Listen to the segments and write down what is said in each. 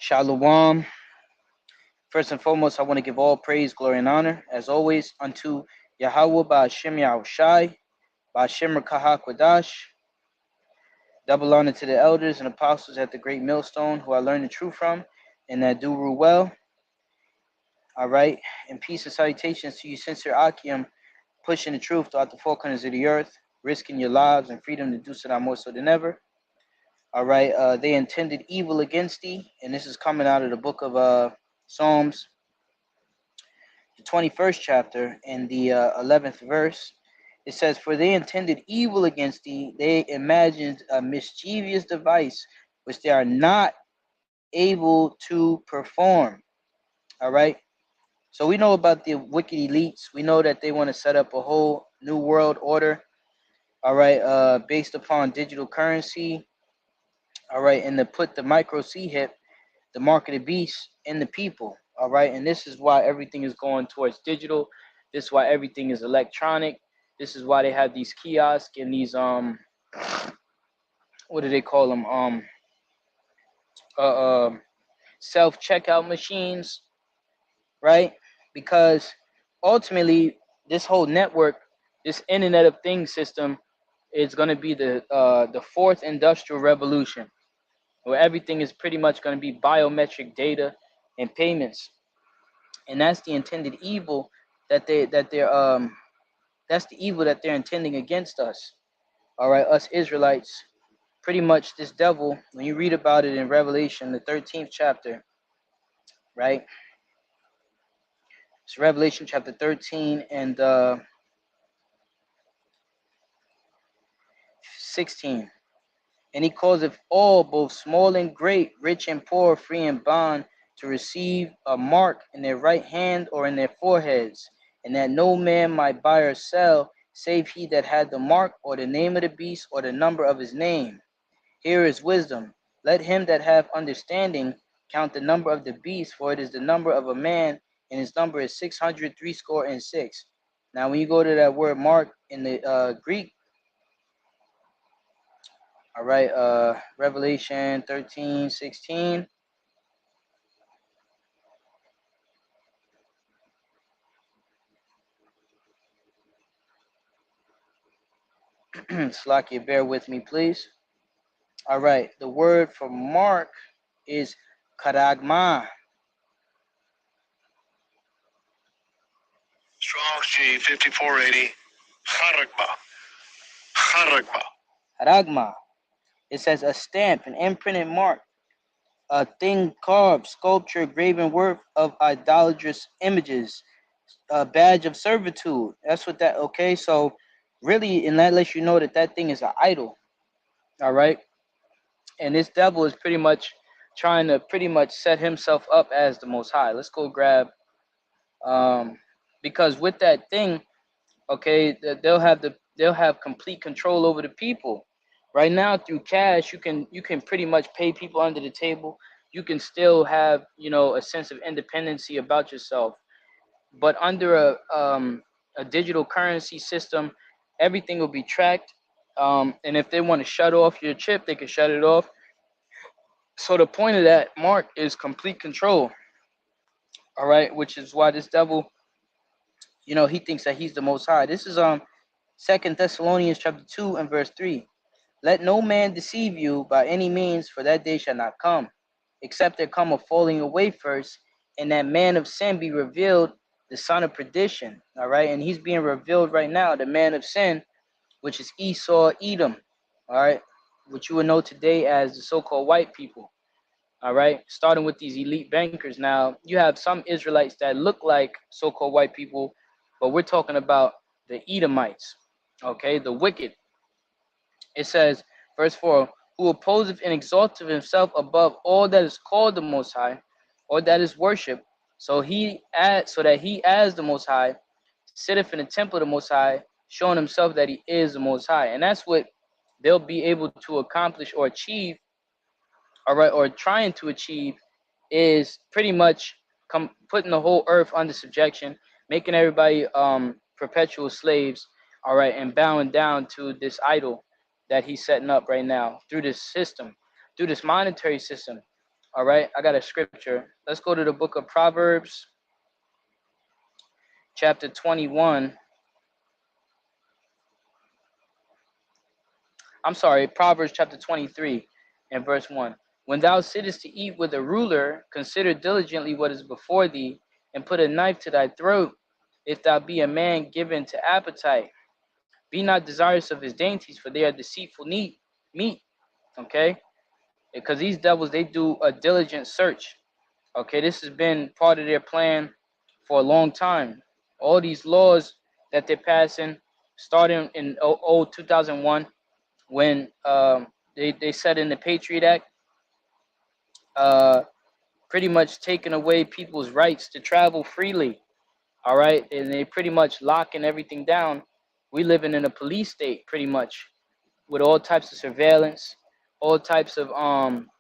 Shalom. First and foremost, I want to give all praise, glory, and honor, as always, unto Yahweh Ba'ashem Yahushai, Ba'ashem Rakaha Kodash. Double honor to the elders and apostles at the great millstone who I learned the truth from and that do rule well. All right. And peace and salutations to you, sincere Akim, pushing the truth throughout the four corners of the earth, risking your lives and freedom to do so now more so than ever. All right. They intended evil against thee, and this is coming out of the book of Psalms, the 21st chapter and the 11th verse. It says, "For they intended evil against thee, they imagined a mischievous device which they are not able to perform." All right. So we know about the wicked elites. We know that they want to set up a whole new world order. All right. Based upon digital currency. All right. And to put the micro C hip, the mark of the beast, in the people. All right. And this is why everything is going towards digital. This is why everything is electronic. This is why they have these kiosks and these what do they call them? Self checkout machines, right? Because ultimately, this whole network, this Internet of Things system, is going to be the fourth industrial revolution, where everything is pretty much going to be biometric data and payments, and that's the intended evil that's the evil that they're intending against us. All right, us Israelites. Pretty much this devil, when you read about it in Revelation, the 13th chapter, right? It's Revelation chapter 13 and 16. And he causeth all, both small and great, rich and poor, free and bond, to receive a mark in their right hand or in their foreheads, and that no man might buy or sell, save he that had the mark, or the name of the beast, or the number of his name. Here is wisdom. Let him that hath understanding count the number of the beast, for it is the number of a man, and his number is 666. Now, when you go to that word mark in the Greek, all right, Revelation 13:16. Slakia, bear with me, please. All right, the word for mark is karagma. Strong's G 5480. Haragma. Haragma. Karagma. It says a stamp, an imprinted mark, a thing carved, sculpture, graven work of idolatrous images, a badge of servitude. That's what that. Okay, so really, and that lets you know that that thing is an idol. All right, and this devil is pretty much trying to pretty much set himself up as the Most High. Let's go grab, um, because with that thing, okay, they'll have complete control over the people. Right now, through cash, you can pretty much pay people under the table. You can still have a sense of independency about yourself, but under a digital currency system, everything will be tracked. And if they want to shut off your chip, they can shut it off. So the point of that mark is complete control. All right, which is why this devil, he thinks that he's the Most High. This is Second Thessalonians chapter 2 and verse 3. Let no man deceive you by any means, for that day shall not come, except there come a falling away first, and that man of sin be revealed, the son of perdition. All right, and he's being revealed right now, the man of sin, which is Esau, Edom. All right, which you will know today as the so-called white people. All right, starting with these elite bankers. Now, you have some Israelites that look like so-called white people, but we're talking about the Edomites. Okay, the wicked. It says, verse 4, who opposeth and exalteth himself above all that is called the Most High, or that is worship, so that he as the Most High sitteth in the temple of the Most High, showing himself that he is the Most High. And that's what they'll be able to accomplish or achieve, all right, or trying to achieve, is pretty much putting the whole earth under subjection, making everybody perpetual slaves, all right, and bowing down to this idol that he's setting up right now through this system, through this monetary system. All right, I got a scripture. Let's go to the book of Proverbs, chapter 21. I'm sorry, Proverbs chapter 23 and verse 1. When thou sittest to eat with a ruler, consider diligently what is before thee, and put a knife to thy throat, if thou be a man given to appetite. Be not desirous of his dainties, for they are deceitful meat. Okay? Because these devils, they do a diligent search. Okay, this has been part of their plan for a long time. All these laws that they're passing, starting in 2001, when they said in the Patriot Act, uh, pretty much taking away people's rights to travel freely. All right, and they pretty much locking everything down. We living in a police state, pretty much, with all types of surveillance, all types of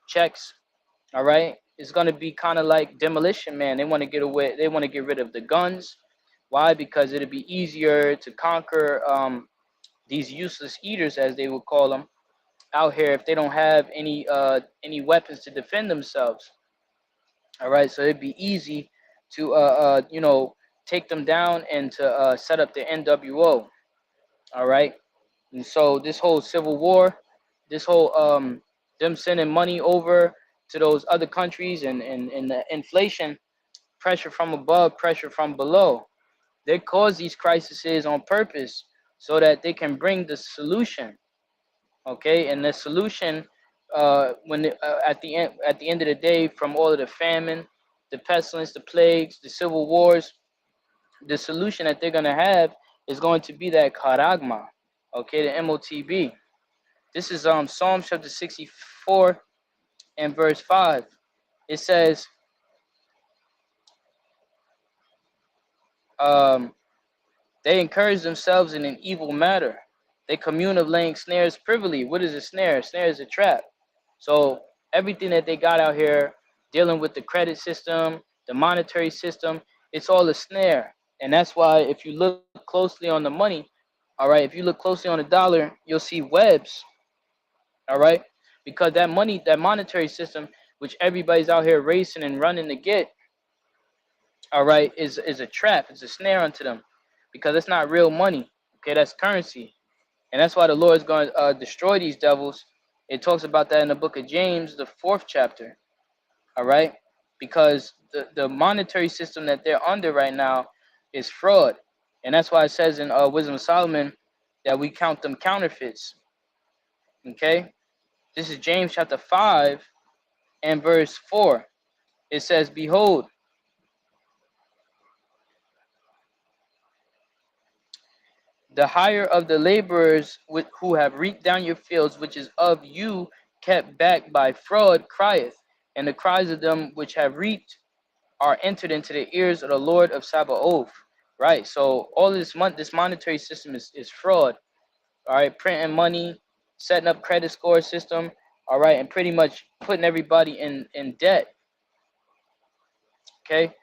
checks. All right, it's gonna be kind of like Demolition Man. They want to get away. They want to get rid of the guns. Why? Because it'd be easier to conquer these useless eaters, as they would call them, out here if they don't have any weapons to defend themselves. All right, so it'd be easy to take them down and to set up the NWO. All right, and so this whole civil war, this whole them sending money over to those other countries, and the inflation, pressure from above, pressure from below, they cause these crises on purpose so that they can bring the solution. Okay, and the solution, at the end of the day, from all of the famine, the pestilence, the plagues, the civil wars, the solution that they're gonna have is going to be that charagma. Okay, the MOTB. This is Psalm chapter 64 and verse 5. It says, they encourage themselves in an evil matter. They commune of laying snares privily. What is a snare? A snare is a trap. So everything that they got out here, dealing with the credit system, the monetary system, it's all a snare. And that's why if you look closely on the money, all right, if you look closely on the dollar, you'll see webs, all right? Because that money, that monetary system, which everybody's out here racing and running to get, all right, is a trap. It's a snare unto them, because it's not real money. Okay, that's currency. And that's why the Lord is going to destroy these devils. It talks about that in the book of James, the 4th chapter. All right, because the monetary system that they're under right now is fraud. And that's why it says in Wisdom of Solomon that we count them counterfeits. Okay, this is James chapter 5 and verse 4. It says, behold, the hire of the laborers who have reaped down your fields, which is of you kept back by fraud, crieth, and the cries of them which have reaped are entered into the ears of the Lord of Sabaoth. Right, so all this monetary system is fraud. All right, printing money, setting up credit score system. All right, and pretty much putting everybody in debt. Okay,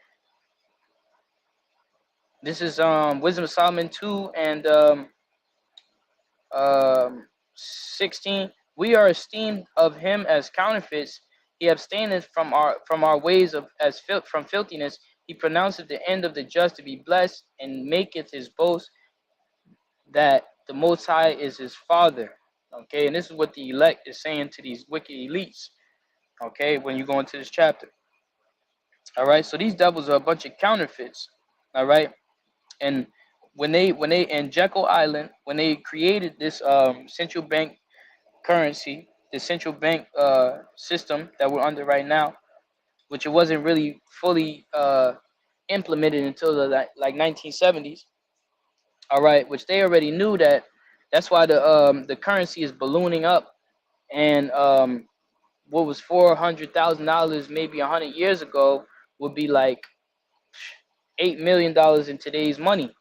this is Wisdom of Solomon 2 and 16. We are esteemed of him as counterfeits. He abstaineth from our ways from filthiness. He pronounceth the end of the just to be blessed, and maketh his boast that the Most High is his father. Okay, and this is what the elect is saying to these wicked elites. Okay, when you go into this chapter. All right, so these devils are a bunch of counterfeits. All right, and when they in Jekyll Island, when they created this central bank currency, the central bank system that we're under right now, which it wasn't really fully implemented until the like 1970s. All right, which they already knew that. That's why the currency is ballooning up, and what was $400,000 maybe 100 years ago would be like $8 million in today's money.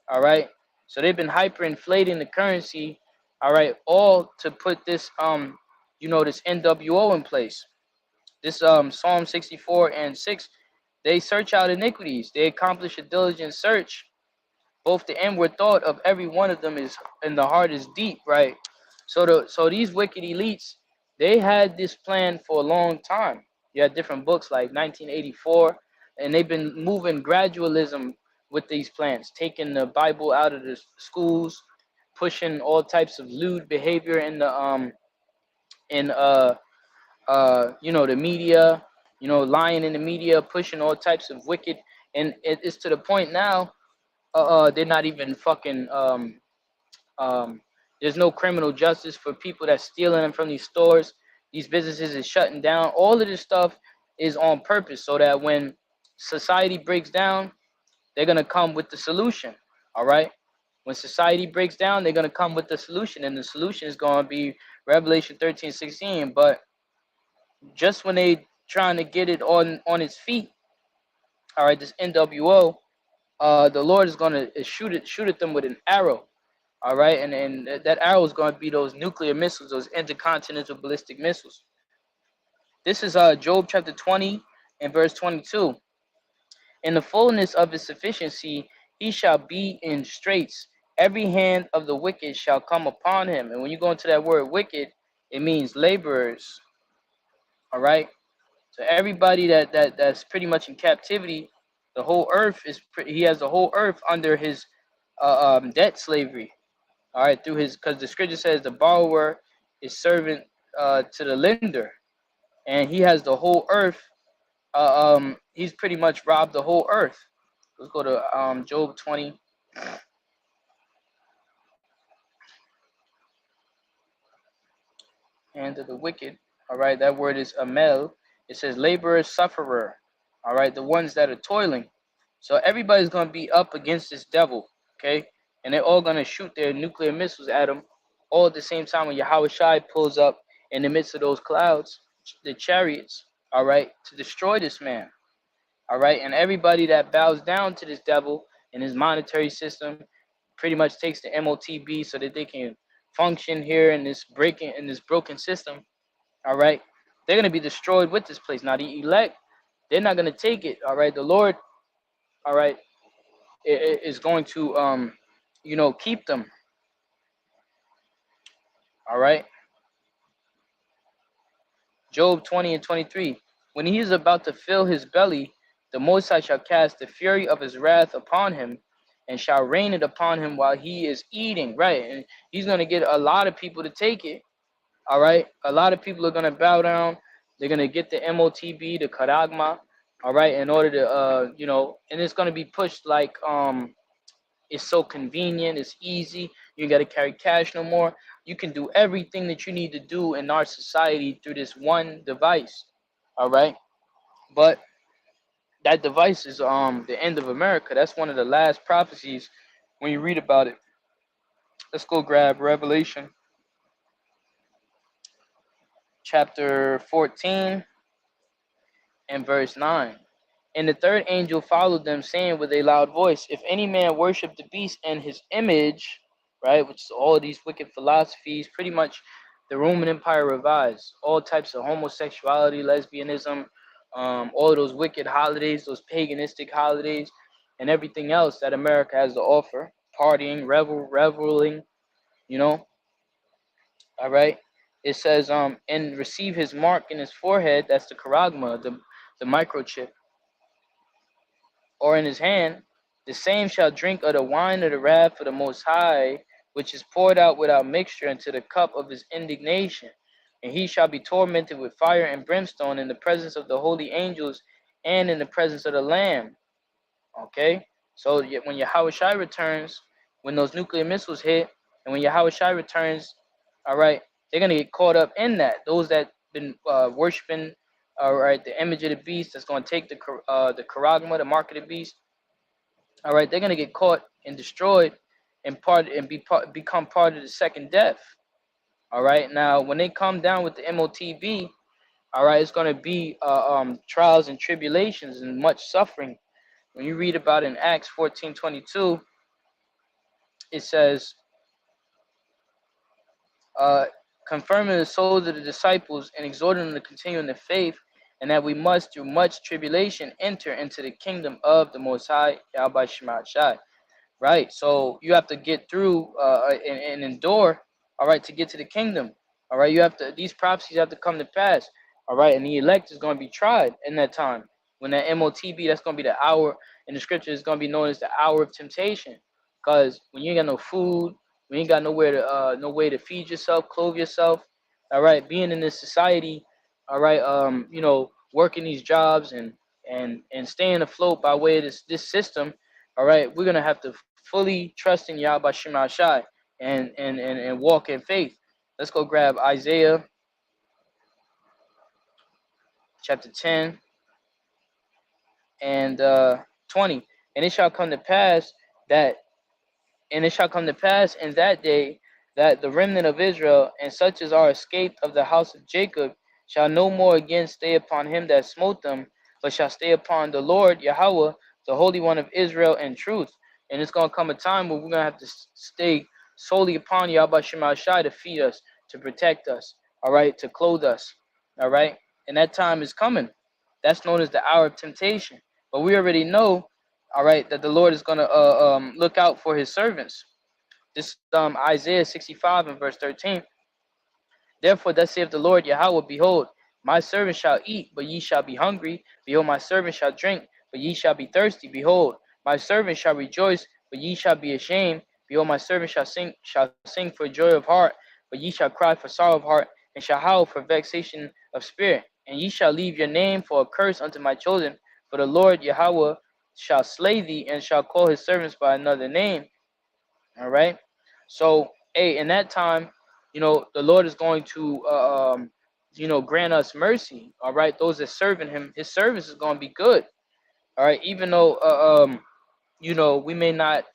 All right, so they've been hyperinflating the currency. All right, all to put this this NWO in place. This Psalm 64 and 6, they search out iniquities. They accomplish a diligent search. Both the inward thought of every one of them is, and the heart is deep, right? So these wicked elites, they had this plan for a long time. You had different books like 1984, and they've been moving gradualism with these plans, taking the Bible out of the schools, pushing all types of lewd behavior in the in the media, lying in the media, pushing all types of wicked, and it's to the point now, they're not even fucking um, there's no criminal justice for people that's stealing them from these stores. These businesses is shutting down. All of this stuff is on purpose so that when society breaks down, they're gonna come with the solution. All right. When society breaks down, they're gonna come with the solution, and the solution is gonna be Revelation 13:16. But just when they trying to get it on its feet, all right, this NWO, the Lord is gonna shoot at them with an arrow. All right, and that arrow is going to be those nuclear missiles, those intercontinental ballistic missiles. This is Job chapter 20 and verse 22. In the fullness of his sufficiency, he shall be in straits. Every hand of the wicked shall come upon him. And when you go into that word wicked, it means laborers. All right. So everybody that's pretty much in captivity, the whole earth he has the whole earth under his debt slavery. All right, through his, because the scripture says the borrower is servant to the lender, and he has the whole earth. He's pretty much robbed the whole earth. Let's go to Job 20. Hand of the wicked. All right, that word is amel. It says laborer, sufferer. All right, the ones that are toiling. So everybody's gonna be up against this devil. Okay, and they're all gonna shoot their nuclear missiles at him, all at the same time when Yahweh Shai pulls up in the midst of those clouds, the chariots. All right, to destroy this man. All right, and everybody that bows down to this devil and his monetary system pretty much takes the MOTB so that they can function here in this broken system. All right, they're gonna be destroyed with this place. Now the elect, they're not gonna take it. All right, the Lord, all right, is going to keep them. All right. Job 20 and 23. When he is about to fill his belly, the Most High shall cast the fury of his wrath upon him, and shall rain it upon him while he is eating. Right, and he's gonna get a lot of people to take it. All right, a lot of people are gonna bow down. They're gonna get the MOTB, the Karagma. All right, in order to and it's gonna be pushed like it's so convenient, it's easy. You ain't gotta carry cash no more. You can do everything that you need to do in our society through this one device. All right, but that device is the end of America. That's one of the last prophecies when you read about it. Let's go grab Revelation chapter 14 and verse 9. And the third angel followed them, saying with a loud voice, if any man worship the beast and his image, right, which is all these wicked philosophies, pretty much the Roman Empire revised, all types of homosexuality, lesbianism, all those wicked holidays, those paganistic holidays, and everything else that America has to offer, partying, reveling, all right. It says, and receive his mark in his forehead, that's the charagma, the microchip, or in his hand, the same shall drink of the wine of the wrath of the Most High, which is poured out without mixture into the cup of his indignation. And he shall be tormented with fire and brimstone in the presence of the holy angels and in the presence of the Lamb. Okay? So when Yahweh Shai returns, when those nuclear missiles hit, and when Yahweh Shai returns, all right, they're going to get caught up in that. Those that been worshiping, all right, the image of the beast that's going to take the charagma, the mark of the beast, all right, they're going to get caught and destroyed and become part of the second death. All right, now when they come down with the MOTB, all right, it's going to be trials and tribulations and much suffering. When you read about in Acts 14:22, it says, confirming the souls of the disciples and exhorting them to continue in the faith, and that we must, through much tribulation, enter into the kingdom of the Most High, Yahweh Shema Shai. Right, so you have to get through and endure, all right, to get to the kingdom. All right, these prophecies have to come to pass. All right, and the elect is going to be tried in that time. When that MOTB, that's going to be the hour in the scripture, is going to be known as the hour of temptation. Because when you ain't got no food, when you ain't got nowhere to no way to feed yourself, clothe yourself, all right, being in this society, all right, working these jobs and staying afloat by way of this system, all right, we're gonna have to fully trust in Yahweh Shema Shai and walk in faith. Let's go grab Isaiah chapter 10 and 20. And it shall come to pass that And it shall come to pass in that day that the remnant of Israel and such as are escaped of the house of Jacob shall no more again stay upon him that smote them, but shall stay upon the Lord Yahweh, the Holy One of Israel, in truth. And it's going to come a time where we're going to have to stay solely upon Yahweh Shema Shai to feed us, to protect us, all right, to clothe us, all right. And that time is coming. That's known as the hour of temptation. But we already know, all right, that the Lord is going to look out for his servants. This Isaiah 65 and verse 13. Therefore, thus saith the Lord Yahweh, behold, my servant shall eat, but ye shall be hungry. Behold, my servant shall drink, but ye shall be thirsty. Behold, my servant shall rejoice, but ye shall be ashamed. Behold, my servant shall sing for joy of heart, but ye shall cry for sorrow of heart, and shall howl for vexation of spirit. And ye shall leave your name for a curse unto my children. For the Lord Yahweh shall slay thee, and shall call his servants by another name. All right. So, in that time, the Lord is going to, grant us mercy. All right. Those that serve in him, his service is going to be good. All right. Even though, we may not,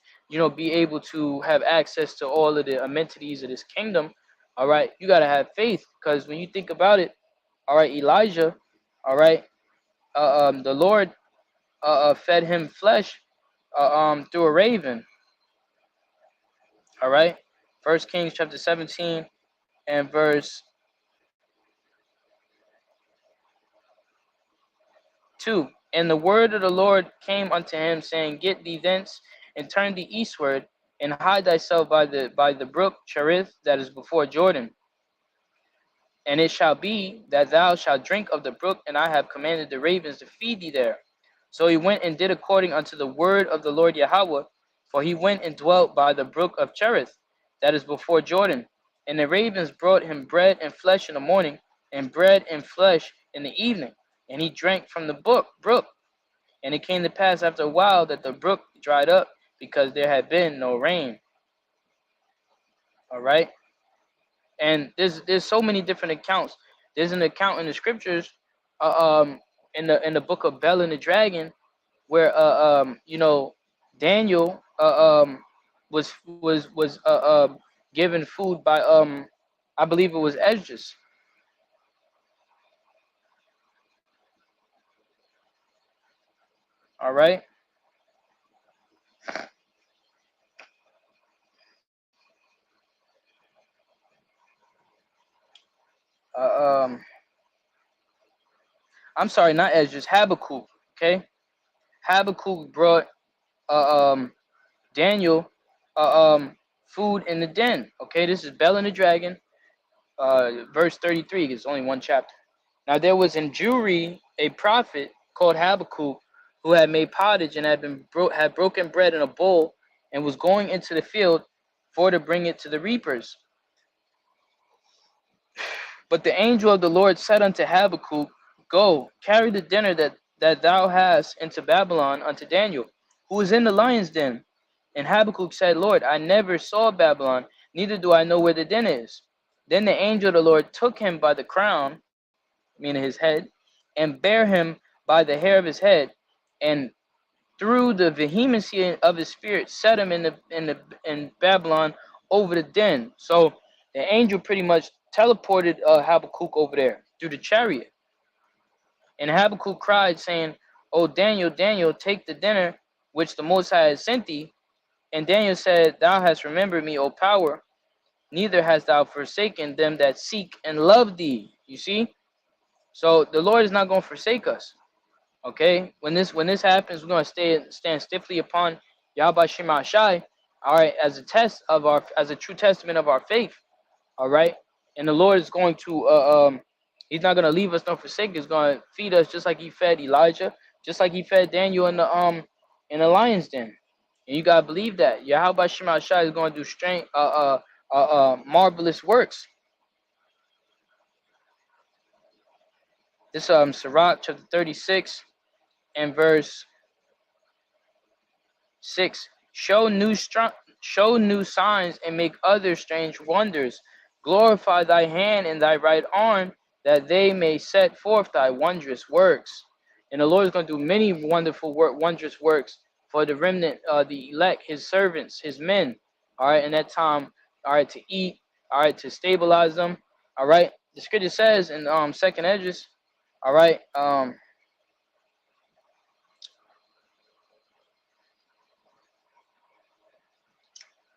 be able to have access to all of the amenities of this kingdom. All right. You got to have faith, because when you think about it, all right, Elijah, all right, the Lord fed him flesh through a raven. All right. 1 Kings chapter 17 and verse 2. And the word of the Lord came unto him, saying, Get thee thence, and turn thee eastward, and hide thyself by the brook Cherith that is before Jordan. And it shall be that thou shalt drink of the brook, and I have commanded the ravens to feed thee there. So he went and did according unto the word of the Lord Yahweh, for he went and dwelt by the brook of Cherith, that is before Jordan. And the ravens brought him bread and flesh in the morning, and bread and flesh in the evening. And he drank from the brook. And it came to pass after a while that the brook dried up, because there had been no rain. All right. And there's so many different accounts. There's an account in the scriptures, in the book of Bel and the Dragon, where Daniel was given food by I believe it was Esdras. All right. I'm sorry, not Esdras, Habakkuk. Okay, Habakkuk brought Daniel food in the den. Okay, this is Bel and the Dragon, verse 33. It's only one chapter. Now there was in Jewry a prophet called Habakkuk, who had made pottage and had broken bread in a bowl, and was going into the field for to bring it to the reapers. But the angel of the Lord said unto Habakkuk, Go, carry the dinner that thou hast into Babylon unto Daniel, who is in the lion's den. And Habakkuk said, Lord, I never saw Babylon, neither do I know where the den is. Then the angel of the Lord took him by the crown, meaning his head, and bare him by the hair of his head, and through the vehemency of his spirit set him in Babylon over the den. So the angel pretty much teleported Habakkuk over there through the chariot. And Habakkuk cried, saying, O Daniel, Daniel, take the dinner which the Most High has sent thee. And Daniel said, Thou hast remembered me, O power, neither hast thou forsaken them that seek and love thee. You see? So the Lord is not going to forsake us. Okay? When this happens, we're going to stand stiffly upon Yahweh Shema Shai, all right, as a true testament of our faith. All right? And the Lord is going to He's not gonna leave us nor forsake us. He's gonna feed us just like he fed Elijah, just like he fed Daniel in the lion's den. And you gotta believe that Yahweh Shema Shai is gonna do marvelous works. This Sirach chapter 36 and verse 6. Show new signs and make other strange wonders. Glorify thy hand and thy right arm, that they may set forth thy wondrous works. And the Lord is going to do many wondrous works for the remnant, the elect, his servants, his men. All right, in that time, all right, to eat, all right, to stabilize them. All right, the scripture says in second Esdras, all right,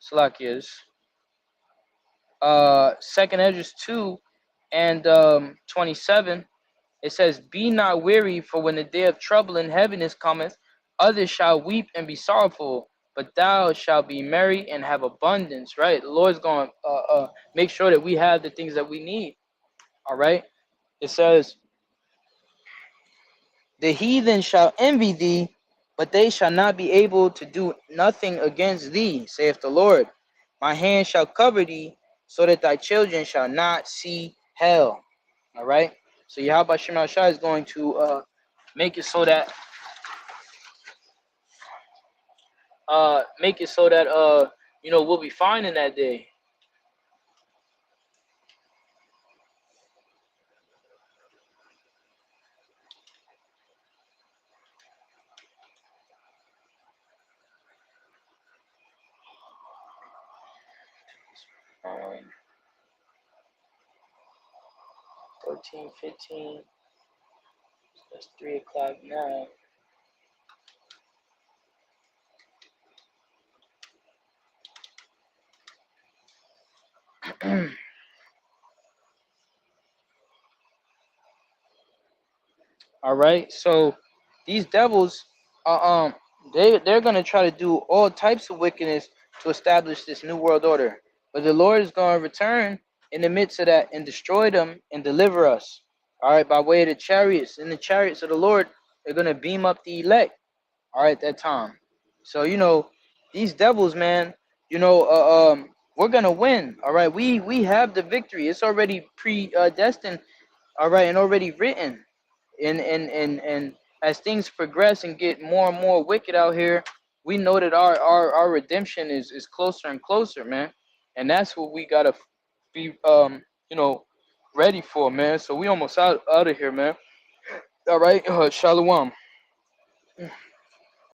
Salakias, second Esdras 2 and 27. It says, "Be not weary, for when the day of trouble and heaviness cometh, others shall weep and be sorrowful, but thou shalt be merry and have abundance." Right? The Lord's going to make sure that we have the things that we need. All right? It says, "The heathen shall envy thee, but they shall not be able to do nothing against thee, saith the Lord. My hand shall cover thee, so that thy children shall not see hell." All right? So Yahweh Shema Shai is going to make it so that we'll be fine in that day. Um, 13, 15. It's 3 o'clock now. All right, so these devils, they're gonna try to do all types of wickedness to establish this new world order, but the Lord is gonna return in the midst of that and destroy them and deliver us. All right, by way of the chariots. In the chariots of the Lord, they're gonna beam up the elect. All right, that time. So these devils, man. We're gonna win. All right, we have the victory. It's already predestined. All right, and already written. And as things progress and get more and more wicked out here, we know that our redemption is closer and closer, man. And that's what we gotta be ready for, man. So we almost out of here, man. All right, shalom.